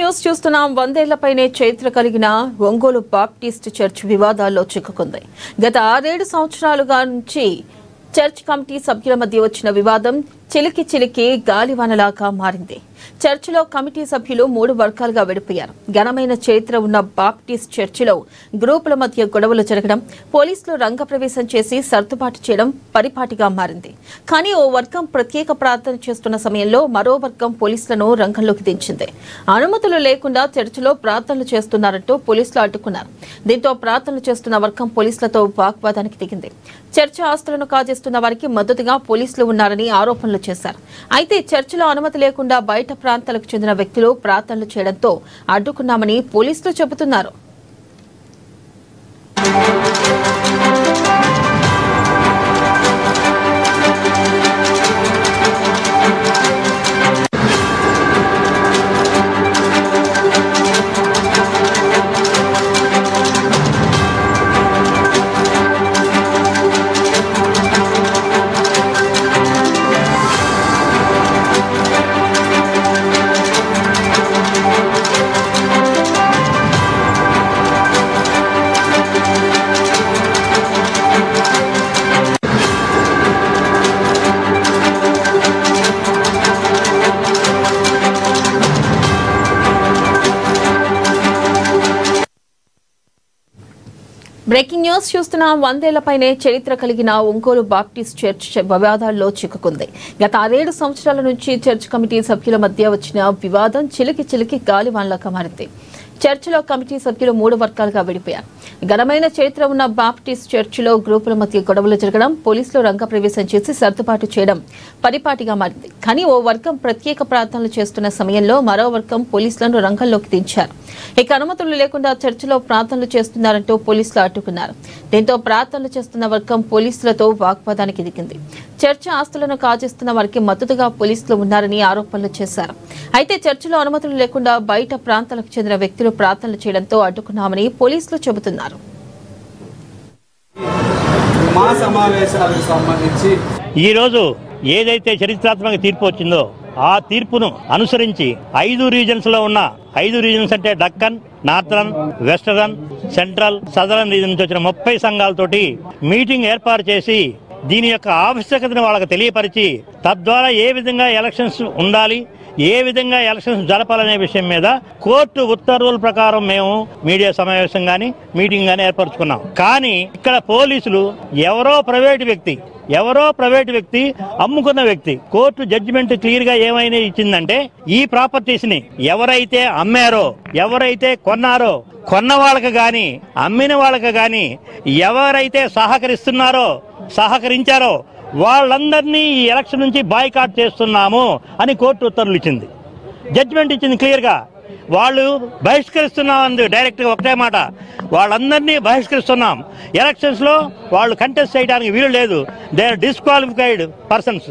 News చూస్తున్నాం. 100 ఏళ్లపైనే చరిత్ర కలిగిన ఒంగోలు బాప్టిస్ట్ చర్చ్ వివాదాల్లో చిక్కుకుంది. గత 6-7 సంవత్సరాలుగా నుంచి చర్చ్ కమిటీ సభ్యుల మధ్య వచ్చిన వివాదం చిలికి గాలివానలాగా మారింది. చర్చిలో కమిటీ సభ్యులు 3 వర్గాలుగా విడిపోయారు. ఘనమైన చరిత్ర ఉన్న బాప్టిస్ట్ చర్చిలో గ్రూపుల మధ్య గొడవలు జరగడం, పోలీసులు రంగప్రవేశం చేసి సర్దుబాటు చేయడం పరిపాటిగా మారింది. కానీ ఓ వర్గం ప్రత్యేక ప్రార్థన చేస్తున్న సమయంలో మరో వర్గం పోలీసులను రంగంలోకి దించింది. అనుమతులు లేకుండా చర్చిలో ప్రార్థనలు చేస్తున్నారంటూ పోలీసులు అడ్డుకున్నారు. దీంతో ప్రార్థనలు చేస్తున్న వర్గం పోలీసులతో వాగ్వాదానికి దిగింది. చర్చి ఆస్తులను కాజేస్తున్న వారికి మద్దతుగా పోలీసులు ఉన్నారని ఆరోపణలు చేశారు. అయితే చర్చిలో అనుమతి లేకుండా బయట ప్రాంతాలకు చెందిన వ్యక్తులు ప్రార్థనలు చేయడంతో అడ్డుకున్నామని పోలీసులు చెబుతున్నారు. బ్రేకింగ్ న్యూస్ చూస్తున్నాం. 100 ఏళ్లపైనే చరిత్ర కలిగిన ఒంగోలు బాప్టిస్ట్ చర్చ్ వివాదాల్లో చిక్కుకుంది. గత 6-7 సంవత్సరాల నుంచి చర్చ్ కమిటీ సభ్యుల మధ్య వచ్చిన వివాదం చిలికి గాలివానలాగా మారింది. చర్చిలో కమిటీ సభ్యులు 3 వర్గాలుగా విడిపోయారు. ఘనమైన చరిత్ర ఉన్న బాప్టిస్ట్ చర్చిలో గ్రూపుల మధ్య గొడవలు జరగడం, పోలీసులు రంగప్రవేశం చేసి సర్దుబాటు చేయడం పరిపాటిగా మారింది. కానీ ఓ వర్గం ప్రత్యేక ప్రార్థనలు చేస్తున్న సమయంలో మరో వర్గం పోలీసులను రంగంలోకి దించారు. ఇక అనుమతులు లేకుండా చర్చిలో ప్రార్థనలు చేస్తున్నారంటూ పోలీసులు అడ్డుకున్నారు. దీంతో ప్రార్థనలు చేస్తున్న వర్గం పోలీసులతో వాగ్వాదానికి దిగింది. చర్చి ఆస్తులను కాజేస్తున్న వారికి మద్దతుగా పోలీసులు ఉన్నారని ఆరోపణలు చేశారు. అయితే చర్చిలో అనుమతులు లేకుండా బయట ప్రాంతాలకు చెందిన వ్యక్తులు ప్రార్థనలు చేయడంతో అడ్డుకున్నామని పోలీసులు చెబుతున్నారు. ఈ రోజు ఏదైతే చరిత్రాత్మక తీర్పు వచ్చిందో ఆ తీర్పును అనుసరించి 5 రీజన్స్ లో ఉన్న 5 రీజన్స్ అంటే Deccan, northern, western, central, southern reason నుంచి వచ్చిన 30 సంఘాలతోటి మీటింగ్ ఏర్పాటు చేసి దీని యొక్క ఆవశ్యకతను వాళ్ళకి తెలియపరిచి తద్వారా ఏ విధంగా ఎలక్షన్స్ ఉండాలి, ఏ విధంగా ఎలక్షన్స్ జరపాలనే విషయం మీద కోర్టు ఉత్తర్వుల ప్రకారం మేము మీడియా సమావేశం గాని మీటింగ్ గాని ఏర్పరచుకున్నాం. కానీ ఇక్కడ పోలీసులు ఎవరో ప్రైవేట్ వ్యక్తి అమ్ముకున్న వ్యక్తి కోర్టు జడ్జిమెంట్ క్లియర్ గా ఏమైనా ఇచ్చిందంటే ఈ ప్రాపర్టీస్ ని ఎవరైతే అమ్మారో, ఎవరైతే కొన్నారో, కొన్న వాళ్ళకి గాని అమ్మిన వాళ్ళకి గాని ఎవరైతే సహకరించారో వాళ్ళందరినీ ఈ ఎలక్షన్ నుంచి బాయ్కాట్ చేస్తున్నాము అని కోర్టు ఉత్తర్వులు ఇచ్చింది. జడ్జిమెంట్ ఇచ్చింది క్లియర్ గా. వాళ్ళు బహిష్కరిస్తున్నాం డైరెక్ట్ గా ఒకటే మాట, వాళ్ళందరినీ బహిష్కరిస్తున్నాం. ఎలక్షన్స్ లో వాళ్ళు కంటెస్ట్ చేయడానికి వీలు లేదు. They are disqualified persons.